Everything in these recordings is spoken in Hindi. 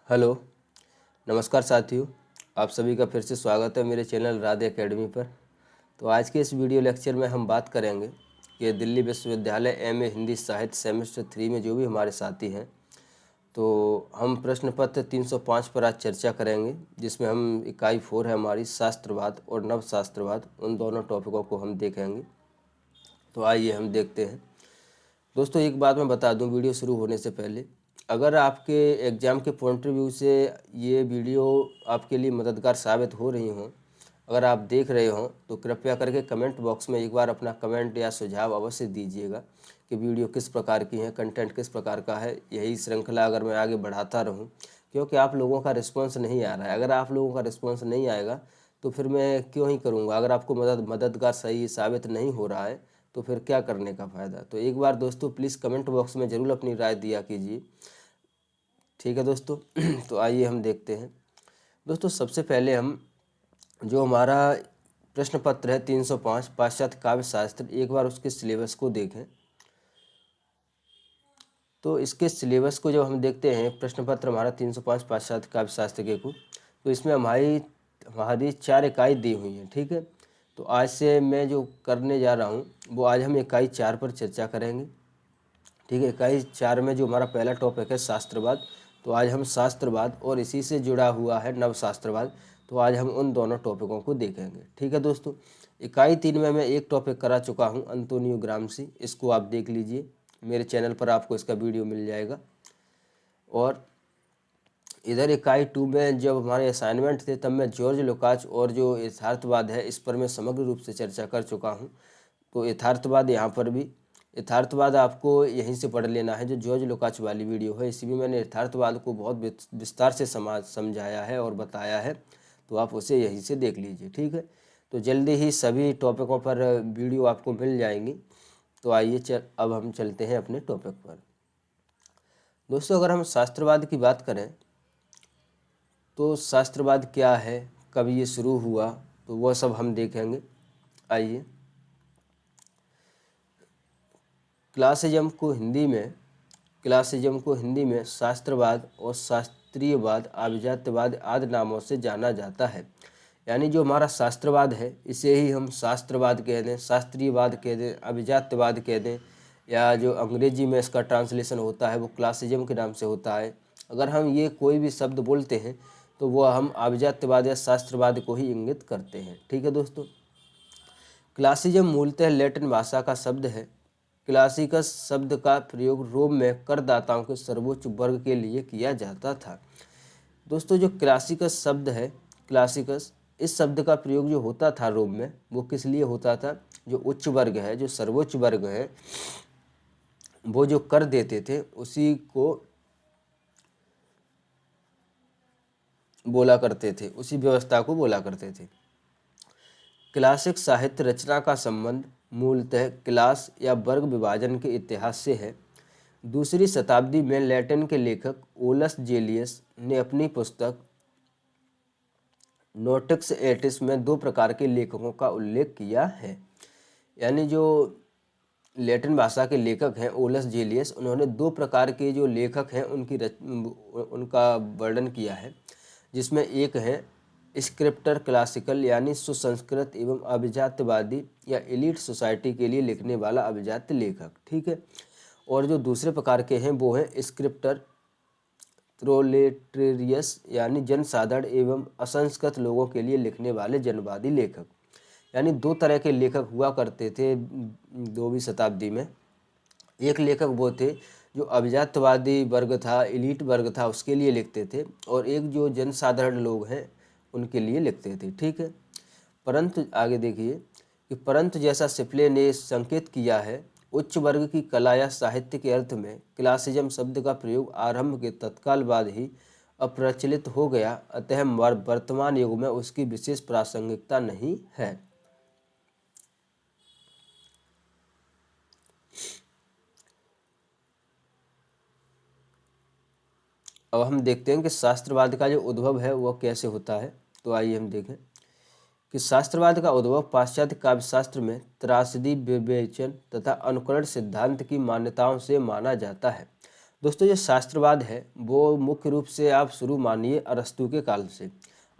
हेलो, नमस्कार साथियों। आप सभी का फिर से स्वागत है मेरे चैनल राधे एकेडमी पर। तो आज के इस वीडियो लेक्चर में हम बात करेंगे कि दिल्ली विश्वविद्यालय एमए हिंदी साहित्य सेमेस्टर 3 में जो भी हमारे साथी हैं, तो हम प्रश्न पत्र 305 पर आज चर्चा करेंगे, जिसमें हम इकाई 4 है हमारी शास्त्रवाद और नवशास्त्रवाद, उन दोनों टॉपिकों को हम देखेंगे। तो आइए हम देखते हैं। दोस्तों, एक बात मैं बता दूं वीडियो शुरू होने से पहले, अगर आपके एग्ज़ाम के पॉइंट ऑफ व्यू से ये वीडियो आपके लिए मददगार साबित हो रही हों, अगर आप देख रहे हों, तो कृपया करके कमेंट बॉक्स में एक बार अपना कमेंट या सुझाव अवश्य दीजिएगा कि वीडियो किस प्रकार की है, कंटेंट किस प्रकार का है। यही श्रृंखला अगर मैं आगे बढ़ाता रहूं, क्योंकि आप लोगों का रिस्पॉन्स नहीं आ रहा है। अगर आप लोगों का रिस्पॉन्स नहीं आएगा तो फिर मैं क्यों ही करूँगा। अगर आपको मददगार सही साबित नहीं हो रहा है तो फिर क्या करने का फ़ायदा। तो एक बार दोस्तों प्लीज़ कमेंट बॉक्स में ज़रूर अपनी राय दिया कीजिए, ठीक है दोस्तों। तो आइए हम देखते हैं। दोस्तों, सबसे पहले हम जो हमारा प्रश्न पत्र है 305 पाश्चात्य काव्य शास्त्र, एक बार उसके सिलेबस को देखें। तो इसके सिलेबस को जब हम देखते हैं, प्रश्न पत्र हमारा 305 पाश्चात्य काव्य शास्त्र के कुल, तो इसमें हमारी हमारी 4 इकाई दी हुई हैं, ठीक है। तो आज से मैं जो करने जा रहा हूँ वो आज हम इकाई 4 पर चर्चा करेंगे, ठीक है। इकाई 4 में जो हमारा पहला टॉपिक है शास्त्रवाद, तो आज हम शास्त्रवाद और इसी से जुड़ा हुआ है नवशास्त्रवाद, तो आज हम उन दोनों टॉपिकों को देखेंगे, ठीक है दोस्तों। इकाई 3 में मैं एक टॉपिक करा चुका हूँ, अंतोनियो ग्राम्सी, इसको आप देख लीजिए, मेरे चैनल पर आपको इसका वीडियो मिल जाएगा। और इधर इकाई 2 में जब हमारे असाइनमेंट थे तब मैं जॉर्ज लुकाच और जो यथार्थवाद है इस पर मैं समग्र रूप से चर्चा कर चुका हूँ। तो यथार्थवाद यहाँ पर भी, यथार्थवाद आपको यहीं से पढ़ लेना है, जो जॉर्ज लुकाच वाली वीडियो है, इसी में मैंने यथार्थवाद को बहुत विस्तार से समझाया है और बताया है, तो आप उसे यहीं से देख लीजिए, ठीक है। तो जल्दी ही सभी टॉपिकों पर वीडियो आपको मिल जाएंगी। तो आइए अब हम चलते हैं अपने टॉपिक पर। दोस्तों, अगर हम शास्त्रवाद की बात करें तो शास्त्रवाद क्या है, कब ये शुरू हुआ, तो वह सब हम देखेंगे। आइए, क्लासिज्म को हिंदी में शास्त्रवाद और शास्त्रीयवाद, अभिजात्यवाद आदि नामों से जाना जाता है। यानी जो हमारा शास्त्रवाद है इसे ही हम शास्त्रवाद कह दें, शास्त्रीयवाद कह दें, अभिजात्यवाद कह दें, या जो अंग्रेजी में इसका ट्रांसलेशन होता है वो क्लासिज्म के नाम से होता है। अगर हम ये कोई भी शब्द बोलते हैं तो वह हम अभिजात्यवाद या शास्त्रवाद को ही इंगित करते हैं, ठीक है दोस्तों। क्लासिज्म मूलतः लैटिन भाषा का शब्द है। क्लासिकस शब्द का प्रयोग रोम में करदाताओं के सर्वोच्च वर्ग के लिए किया जाता था। दोस्तों, जो क्लासिकस शब्द है, क्लासिकस, इस शब्द का प्रयोग जो होता था रोम में, वो किस लिए होता था, जो उच्च वर्ग है, जो सर्वोच्च वर्ग है, वो जो कर देते थे उसी को बोला करते थे, उसी व्यवस्था को बोला करते थे। क्लासिक साहित्य रचना का संबंध मूलतः क्लास या वर्ग विभाजन के इतिहास से है। दूसरी शताब्दी में लैटिन के लेखक ओलस जेलियस ने अपनी पुस्तक नोटिक्स एटिस में 2 प्रकार के लेखकों का उल्लेख किया है। यानी जो लैटिन भाषा के लेखक हैं ओलस जेलियस, उन्होंने 2 प्रकार के जो लेखक हैं उनका वर्णन किया है, जिसमें एक है स्क्रिप्टर क्लासिकल, यानी सुसंस्कृत एवं अभिजात्यवादी या एलीट सोसाइटी के लिए लिखने वाला अभिजात्य लेखक, ठीक है। और जो दूसरे प्रकार के हैं वो हैं स्क्रिप्टर प्रोलेटेरियस, यानी जनसाधारण एवं असंस्कृत लोगों के लिए लिखने वाले जनवादी लेखक। यानी 2 तरह के लेखक हुआ करते थे 2वीं शताब्दी में। एक लेखक वो थे जो अभिजात्यवादी वर्ग था, एलीट वर्ग था, उसके लिए लिखते थे, और एक जो जनसाधारण लोग हैं उनके लिए लिखते थे, ठीक है। परंतु आगे देखिए कि परंतु जैसा शिपले ने संकेत किया है, उच्च वर्ग की कला या साहित्य के अर्थ में क्लासिज्म शब्द का प्रयोग आरंभ के तत्काल बाद ही अप्रचलित हो गया, अतः वर्तमान युग में उसकी विशेष प्रासंगिकता नहीं है। अब हम देखते हैं कि शास्त्रवाद का जो उद्भव है वह कैसे होता है। तो आइए हम देखें कि शास्त्रवाद का उद्भव पाश्चात्य काव्यशास्त्र में त्रासदी, विवेचन तथा अनुकरण सिद्धांत की मान्यताओं से माना जाता है। दोस्तों जो शास्त्रवाद है वो मुख्य रूप से आप शुरू मानिए अरस्तु के काल से।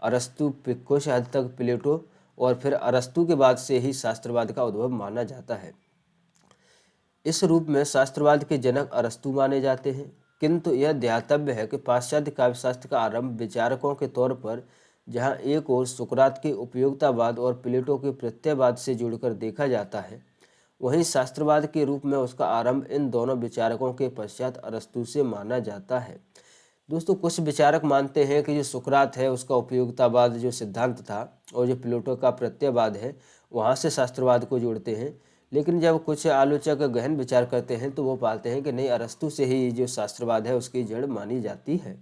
अरस्तु कुछ हद तक प्लेटो और फिर अरस्तु के बाद से ही शास्त्रवाद का उद्भव माना जाता है। इस रूप में शास्त्रवाद के जनक अरस्तु माने जाते हैं, किंतु यह ध्यातव्य है कि पाश्चात्य काव्यशास्त्र का आरंभ विचारकों के तौर पर जहाँ एक ओर सुकरात के उपयोगितावाद और प्लेटो के प्रत्ययवाद से जुड़कर देखा जाता है, वहीं शास्त्रवाद के रूप में उसका आरंभ इन दोनों विचारकों के पश्चात अरस्तु से माना जाता है। दोस्तों कुछ विचारक मानते हैं कि जो सुकरात है उसका उपयोगितावाद जो सिद्धांत था और जो प्लेटो का प्रत्ययवाद है वहाँ से शास्त्रवाद को जोड़ते हैं, लेकिन जब कुछ आलोचक गहन विचार करते हैं तो वो पाते हैं कि नहीं, अरस्तु से ही जो शास्त्रवाद है उसकी जड़ मानी जाती है।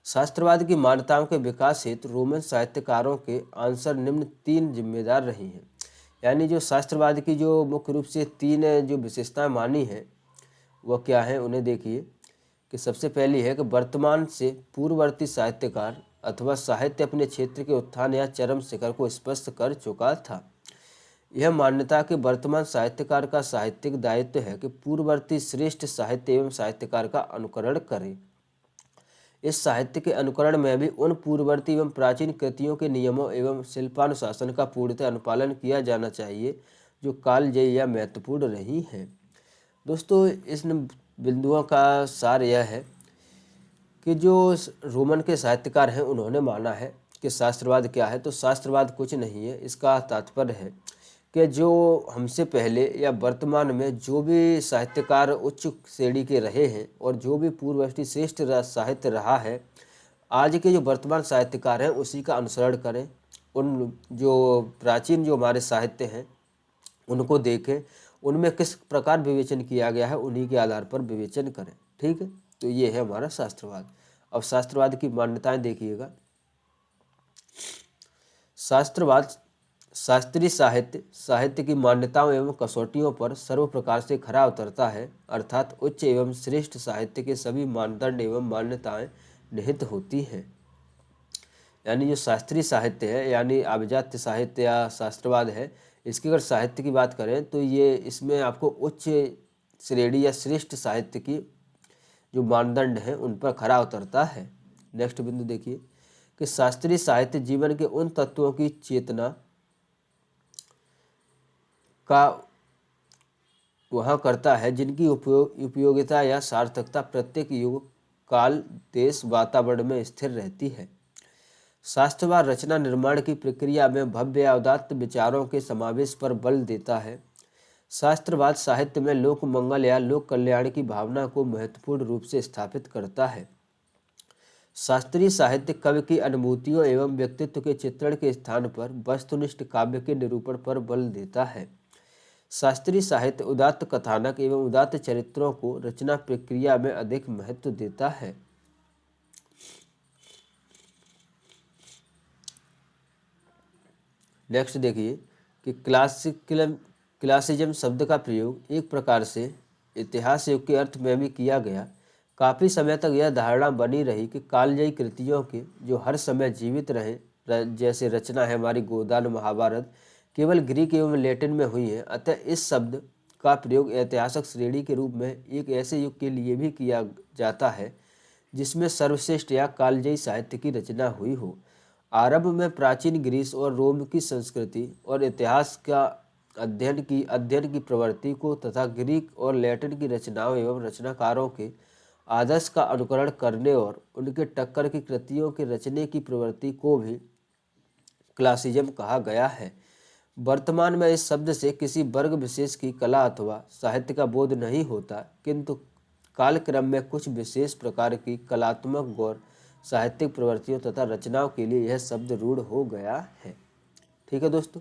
शास्त्रवाद की मान्यताओं के विकास हेतु रोमन साहित्यकारों के आंसर निम्न तीन जिम्मेदार रही हैं। यानी जो शास्त्रवाद की जो मुख्य रूप से तीन जो विशेषताएं मानी हैं वह क्या है, उन्हें देखिए कि सबसे पहली है कि वर्तमान से पूर्ववर्ती साहित्यकार अथवा साहित्य अपने क्षेत्र के उत्थान या चरम शिखर को स्पष्ट कर चुका था। यह मान्यता कि वर्तमान साहित्यकार का साहित्यिक दायित्व है कि पूर्ववर्ती श्रेष्ठ साहित्य एवं साहित्यकार का अनुकरण करे। इस साहित्य के अनुकरण में भी उन पूर्ववर्ती एवं प्राचीन कृतियों के नियमों एवं शिल्पानुशासन का पूर्णतः अनुपालन किया जाना चाहिए जो कालजयी या महत्वपूर्ण रही हैं। दोस्तों इस बिंदुओं का सार यह है कि जो रोमन के साहित्यकार हैं उन्होंने माना है कि शास्त्रवाद क्या है, तो शास्त्रवाद कुछ नहीं है, इसका तात्पर्य है कि जो हमसे पहले या वर्तमान में जो भी साहित्यकार उच्च श्रेणी के रहे हैं और जो भी पूर्ववर्ती श्रेष्ठ साहित्य रहा है, आज के जो वर्तमान साहित्यकार हैं उसी का अनुसरण करें। उन जो प्राचीन जो हमारे साहित्य हैं उनको देखें, उनमें किस प्रकार विवेचन किया गया है उन्हीं के आधार पर विवेचन करें। ठीक है, तो ये है हमारा शास्त्रवाद। अब शास्त्रवाद की मान्यताएं देखिएगा। शास्त्रवाद शास्त्रीय साहित्य की मान्यताओं एवं कसौटियों पर सर्व प्रकार से खरा उतरता है, अर्थात उच्च एवं श्रेष्ठ साहित्य के सभी मानदंड एवं मान्यताएं निहित होती हैं। यानी जो शास्त्रीय साहित्य है यानी अभिजात्य साहित्य या शास्त्रवाद है, इसकी अगर साहित्य की बात करें तो ये इसमें आपको उच्च श्रेणी या श्रेष्ठ साहित्य की जो मानदंड हैं उन पर खरा उतरता है। नेक्स्ट बिंदु देखिए कि शास्त्रीय साहित्य जीवन के उन तत्वों की चेतना का वहाँ करता है जिनकी उपयोगिता या सार्थकता प्रत्येक युग काल देश वातावरण में स्थिर रहती है। शास्त्रवाद रचना निर्माण की प्रक्रिया में भव्य या उदात्त विचारों के समावेश पर बल देता है। शास्त्रवाद साहित्य में लोक मंगल या लोक कल्याण की भावना को महत्वपूर्ण रूप से स्थापित करता है। शास्त्रीय साहित्य कवि की अनुभूतियों एवं व्यक्तित्व के चित्रण के स्थान पर वस्तुनिष्ठ काव्य के निरूपण पर बल देता है। शास्त्रीय साहित्य उदात्त कथानक एवं उदात्त चरित्रों को रचना प्रक्रिया में अधिक महत्व देता है। नेक्स्ट देखिए कि क्लासिज्म शब्द का प्रयोग एक प्रकार से इतिहास युग के अर्थ में भी किया गया। काफ़ी समय तक यह धारणा बनी रही कि कालजयी कृतियों के जो हर समय जीवित रहे, जैसे रचना है हमारी गोदान महाभारत, केवल ग्रीक एवं लैटिन में हुई है। अतः इस शब्द का प्रयोग ऐतिहासिक श्रेणी के रूप में एक ऐसे युग के लिए भी किया जाता है जिसमें सर्वश्रेष्ठ या कालजयी साहित्य की रचना हुई हो। आरंभ में प्राचीन ग्रीस और रोम की संस्कृति और इतिहास का अध्ययन की प्रवृत्ति को तथा ग्रीक और लैटिन की रचनाओं एवं रचनाकारों के आदर्श का अनुकरण करने और उनके टक्कर की कृतियों के रचने की प्रवृत्ति को भी क्लासिज्म कहा गया है। वर्तमान में इस शब्द से किसी वर्ग विशेष की कला अथवा साहित्य का बोध नहीं होता, किंतु कालक्रम में कुछ विशेष प्रकार की कलात्मक गौर साहित्यिक प्रवृत्तियों तथा रचनाओं के लिए यह शब्द रूढ़ हो गया है। ठीक है दोस्तों,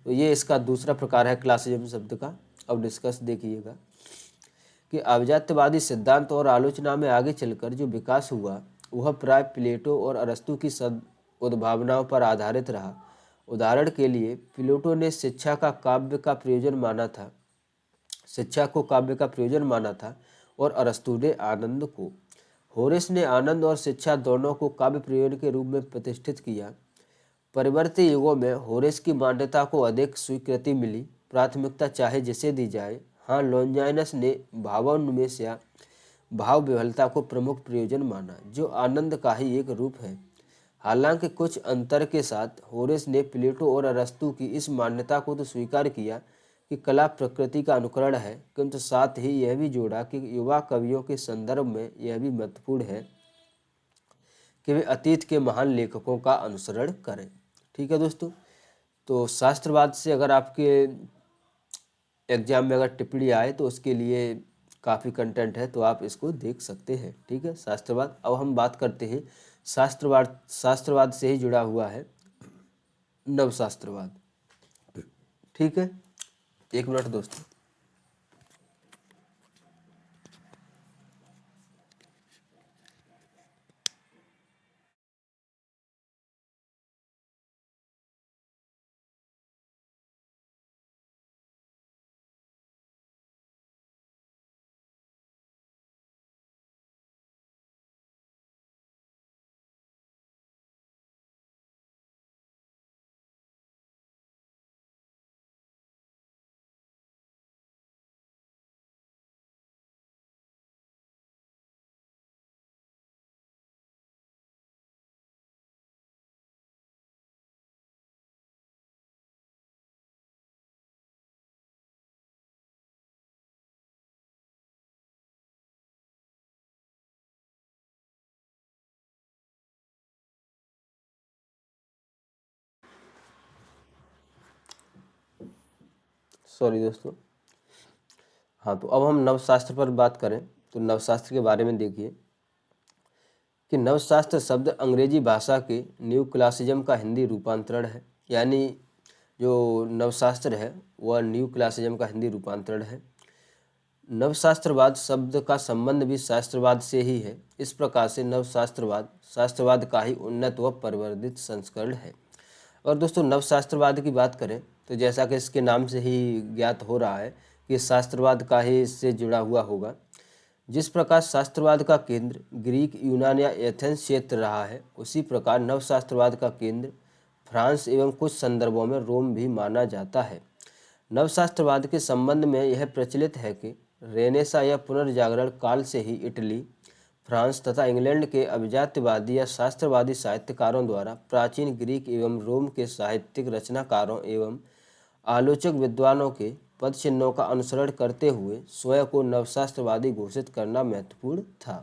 तो ये इसका दूसरा प्रकार है क्लासिज्म शब्द का। अब डिस्कस देखिएगा कि अभिजात्यवादी सिद्धांत और आलोचना में आगे चलकर जो विकास हुआ वह प्राय प्लेटो और अरस्तु की उद्भावनाओं पर आधारित रहा। उदाहरण के लिए प्लेटो ने शिक्षा को काव्य का प्रयोजन माना था और अरस्तु ने आनंद को। होरेस ने आनंद और शिक्षा दोनों को काव्य प्रयोजन के रूप में प्रतिष्ठित किया। परिवर्ती युगों में होरेस की मान्यता को अधिक स्वीकृति मिली, प्राथमिकता चाहे जिसे दी जाए। हाँ, लॉन्जाइनस ने भावोन्मेष या भाव विह्वलता को प्रमुख प्रयोजन माना, जो आनंद का ही एक रूप है। हालांकि कुछ अंतर के साथ होरेस ने प्लेटो और अरस्तु की इस मान्यता को तो स्वीकार किया कि कला प्रकृति का अनुकरण है, किंतु साथ ही यह भी जोड़ा कि युवा कवियों के संदर्भ में यह भी महत्वपूर्ण है कि वे अतीत के महान लेखकों का अनुसरण करें। ठीक है दोस्तों, तो शास्त्रवाद से अगर आपके एग्जाम में अगर टिप्पणी आए तो उसके लिए काफ़ी कंटेंट है, तो आप इसको देख सकते हैं। ठीक है, शास्त्रवाद। अब हम बात करते हैं शास्त्रवाद। शास्त्रवाद से ही जुड़ा हुआ है नवशास्त्रवाद। ठीक है, एक मिनट दोस्तों। सॉरी दोस्तों। हाँ, तो अब हम नवशास्त्र पर बात करें तो नवशास्त्र के बारे में देखिए कि नवशास्त्र शब्द अंग्रेजी भाषा के न्यू क्लासिज्म का हिंदी रूपांतरण है। यानी जो नवशास्त्र है वह न्यू क्लासिज्म का हिंदी रूपांतरण है। नवशास्त्रवाद शब्द का संबंध भी शास्त्रवाद से ही है। इस प्रकार से नवशास्त्रवाद शास्त्रवाद का ही उन्नत व परिवर्धित संस्करण है। और दोस्तों नवशास्त्रवाद की बात करें तो जैसा कि इसके नाम से ही ज्ञात हो रहा है कि शास्त्रवाद का ही इससे जुड़ा हुआ होगा। जिस प्रकार शास्त्रवाद का केंद्र ग्रीक, यूनान या एथेंस क्षेत्र रहा है, उसी प्रकार नवशास्त्रवाद का केंद्र फ्रांस एवं कुछ संदर्भों में रोम भी माना जाता है। नवशास्त्रवाद के संबंध में यह प्रचलित है कि रेनेसा या पुनर्जागरण काल से ही इटली, फ्रांस तथा इंग्लैंड के अभिजात्यवादी या शास्त्रवादी साहित्यकारों द्वारा प्राचीन ग्रीक एवं रोम के साहित्यिक रचनाकारों एवं आलोचक विद्वानों के पद चिन्हों का अनुसरण करते हुए स्वयं को नवशास्त्रवादी घोषित करना महत्वपूर्ण था।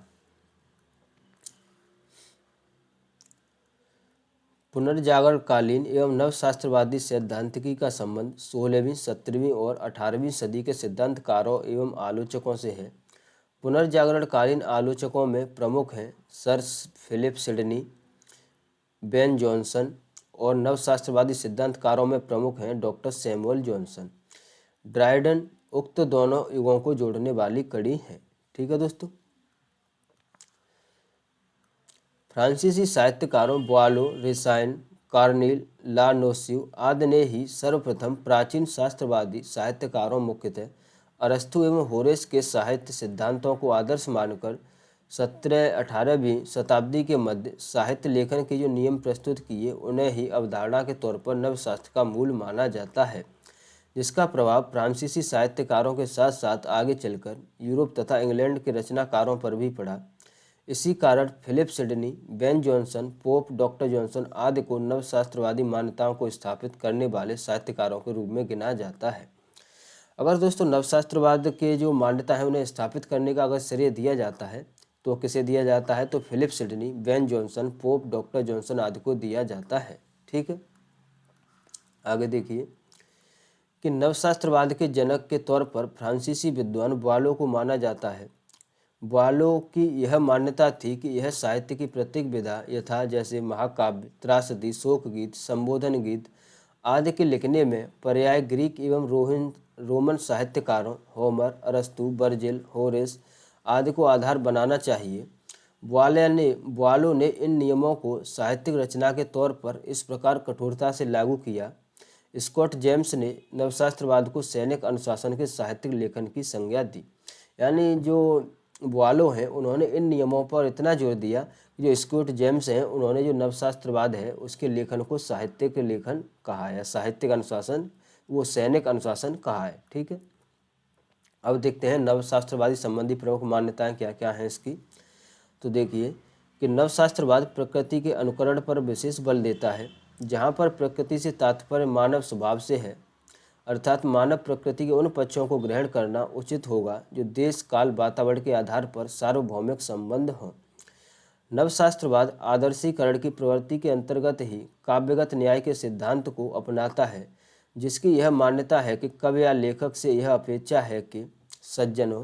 पुनर्जागरणकालीन एवं नवशास्त्रवादी सैद्धांतिकी का संबंध 16वीं, 17वीं और 18वीं सदी के सिद्धांतकारों एवं आलोचकों से है। पुनर्जागरणकालीन आलोचकों में प्रमुख हैं Sir Philip Sidney, Ben Jonson, और नवशास्त्रवादी सिद्धांतकारों में प्रमुख हैं डॉक्टर सैमुअल जॉनसन। ड्राइडन उक्त दोनों युगों को जोड़ने वाली कड़ी है। ठीक है दोस्तों, फ्रांसीसी साहित्यकारों बोआलो, रेसाइन, कार्नील, ला नोसिव आदि ने ही सर्वप्रथम प्राचीन शास्त्रवादी साहित्यकारों मुख्यतः अरस्तु एवं होरेस के साहित्य सिद्धांतों को आदर्श मानकर 17-18वीं शताब्दी के मध्य साहित्य लेखन के जो नियम प्रस्तुत किए, उन्हें ही अवधारणा के तौर पर नवशास्त्र का मूल माना जाता है, जिसका प्रभाव फ्रांसीसी साहित्यकारों के साथ साथ आगे चलकर यूरोप तथा इंग्लैंड के रचनाकारों पर भी पड़ा। इसी कारण Philip Sidney, Ben Jonson, Pope, doctor Johnson आदि को नवशास्त्रवादी मान्यताओं को स्थापित करने वाले साहित्यकारों के रूप में गिना जाता है। अगर दोस्तों नवशास्त्रवाद के जो मान्यता है उन्हें स्थापित करने का अगर श्रेय दिया जाता है तो किसे दिया जाता है? तो Philip Sidney, Ben Jonson, Pope, doctor Johnson आदि को दिया जाता है। ठीक है, आगे देखिए कि नवशास्त्रवाद के जनक के तौर पर फ्रांसीसी विद्वान बोआलो को माना जाता है। बोआलो की यह मान्यता थी कि यह साहित्य की प्रत्येक विधा यथा जैसे महाकाव्य, त्रासदी, शोक गीत, संबोधन गीत आदि के लिखने में पर्याय ग्रीक एवं रोमन साहित्यकारों होमर, अरस्तु, वर्जिल, होरेस आदि को आधार बनाना चाहिए। बोआलो ने इन नियमों को साहित्यिक रचना के तौर पर इस प्रकार कठोरता से लागू किया। स्कॉट जेम्स ने नवशास्त्रवाद को सैनिक अनुशासन के साहित्यिक लेखन की संज्ञा दी। यानी जो बोआलो हैं उन्होंने इन नियमों पर इतना जोर दिया कि जो स्कॉट जेम्स हैं उन्होंने जो नवशास्त्रवाद है उसके लेखन को साहित्यिक लेखन कहा है, साहित्यिक अनुशासन, वो सैनिक अनुशासन कहा है। ठीक है, अब देखते हैं नवशास्त्रवादी संबंधी प्रमुख मान्यताएं क्या क्या हैं इसकी। तो देखिए कि नवशास्त्रवाद प्रकृति के अनुकरण पर विशेष बल देता है। जहाँ पर प्रकृति से तात्पर्य मानव स्वभाव से है, अर्थात मानव प्रकृति के उन पक्षों को ग्रहण करना उचित होगा जो देश काल वातावरण के आधार पर सार्वभौमिक संबंध हों। नवशास्त्रवाद आदर्शीकरण की प्रवृत्ति के अंतर्गत ही काव्यगत न्याय के सिद्धांत को अपनाता है, जिसकी यह मान्यता है कि कवि या लेखक से यह अपेक्षा है कि सज्जनों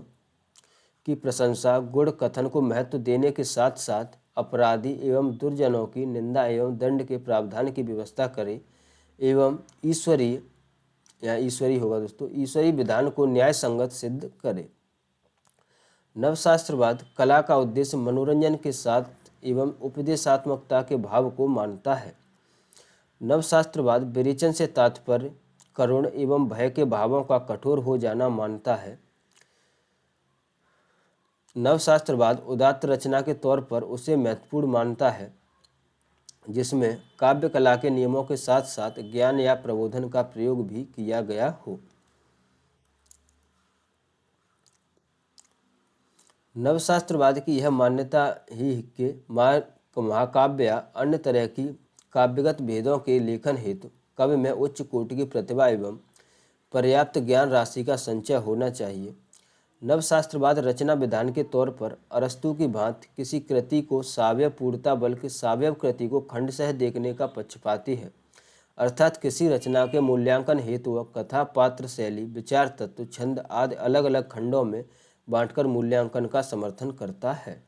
की प्रशंसा गुण कथन को महत्व देने के साथ साथ अपराधी एवं दुर्जनों की निंदा एवं दंड के प्रावधान की व्यवस्था करे एवं ईश्वरीय या ईश्वरी होगा दोस्तों, ईश्वरी विधान को न्याय संगत सिद्ध करे। नवशास्त्रवाद कला का उद्देश्य मनोरंजन के साथ एवं उपदेशात्मकता के भाव को मानता है। नवशास्त्रवाद विरेचन से तात्पर्य करुण एवं भय के भावों का कठोर हो जाना मानता है। नवशास्त्रवाद उदात्त रचना के तौर पर उसे महत्वपूर्ण मानता है, जिसमें काव्य कला के नियमों के साथ साथ ज्ञान या प्रबोधन का प्रयोग भी किया गया हो। नवशास्त्रवाद की यह मान्यता ही कि महाकाव्य या अन्य तरह की काव्यगत भेदों के लेखन हेतु कवि में उच्च कोटि की प्रतिभा एवं पर्याप्त ज्ञान राशि का संचय होना चाहिए। नवशास्त्रवाद रचना विधान के तौर पर अरस्तु की भांति किसी कृति को सावयव पूर्णता बल्कि सावयव कृति को खंडशः देखने का पक्षपाती है, अर्थात किसी रचना के मूल्यांकन हेतु वह कथा पात्र शैली विचार तत्व छंद आदि अलग अलग खंडों में बांटकर मूल्यांकन का समर्थन करता है।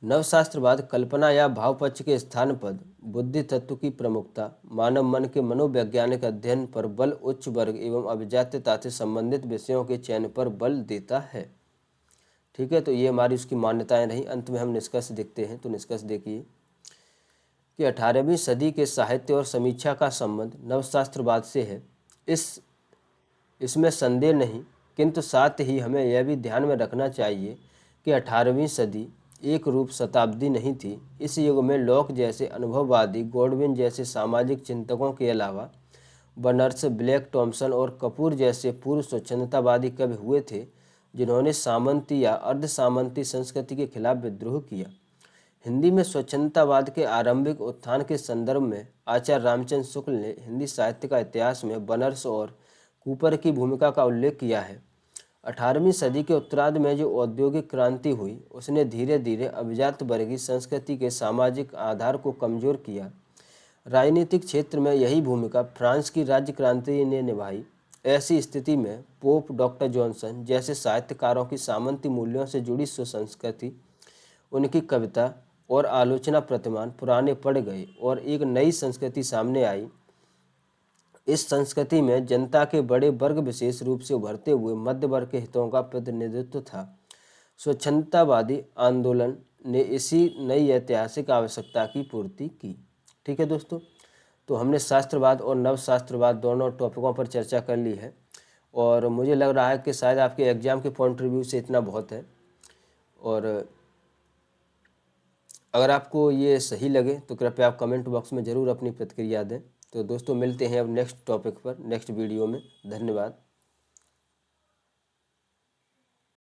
नवशास्त्रवाद कल्पना या भाव पक्ष के स्थान पर बुद्धि तत्व की प्रमुखता, मानव मन के मनोवैज्ञानिक अध्ययन पर बल, उच्च वर्ग एवं अभिजात्यता से संबंधित विषयों के चयन पर बल देता है। ठीक है, तो ये हमारी उसकी मान्यताएं रही। अंत में हम निष्कर्ष देखते हैं। तो निष्कर्ष देखिए कि 18वीं सदी के साहित्य और समीक्षा का संबंध नवशास्त्रवाद से है, इसमें संदेह नहीं, किंतु साथ ही हमें यह भी ध्यान में रखना चाहिए कि 18वीं सदी एक रूप शताब्दी नहीं थी। इस युग में लॉक जैसे अनुभववादी, गॉडविन जैसे सामाजिक चिंतकों के अलावा बर्न्स, ब्लैक, टॉमसन और कपूर जैसे पूर्व स्वच्छंदतावादी कवि हुए थे, जिन्होंने सामंती या अर्ध सामंती संस्कृति के खिलाफ विद्रोह किया। हिंदी में स्वच्छंदतावाद के आरंभिक उत्थान के संदर्भ में आचार्य रामचंद्र शुक्ल ने हिंदी साहित्य का इतिहास में बर्न्स और कूपर की भूमिका का उल्लेख किया है। 18वीं सदी के उत्तरार्ध में जो औद्योगिक क्रांति हुई, उसने धीरे धीरे अभिजात वर्गीय संस्कृति के सामाजिक आधार को कमजोर किया। राजनीतिक क्षेत्र में यही भूमिका फ्रांस की राज्य क्रांति ने निभाई। ऐसी स्थिति में पोप डॉक्टर जॉनसन जैसे साहित्यकारों की सामंती मूल्यों से जुड़ी सुसंस्कृति, उनकी कविता और आलोचना प्रतिमान पुराने पड़ गए और एक नई संस्कृति सामने आई। इस संस्कृति में जनता के बड़े वर्ग विशेष रूप से उभरते हुए मध्य वर्ग के हितों का प्रतिनिधित्व था। स्वच्छंदतावादी आंदोलन ने इसी नई ऐतिहासिक आवश्यकता की पूर्ति की। ठीक है दोस्तों, तो हमने शास्त्रवाद और नवशास्त्रवाद दोनों टॉपिकों पर चर्चा कर ली है और मुझे लग रहा है कि शायद आपके एग्जाम के पॉइंट रिव्यू से इतना बहुत है। और अगर आपको ये सही लगे तो कृपया आप कमेंट बॉक्स में ज़रूर अपनी प्रतिक्रिया दें। तो दोस्तों मिलते हैं अब नेक्स्ट टॉपिक पर, नेक्स्ट वीडियो में। धन्यवाद।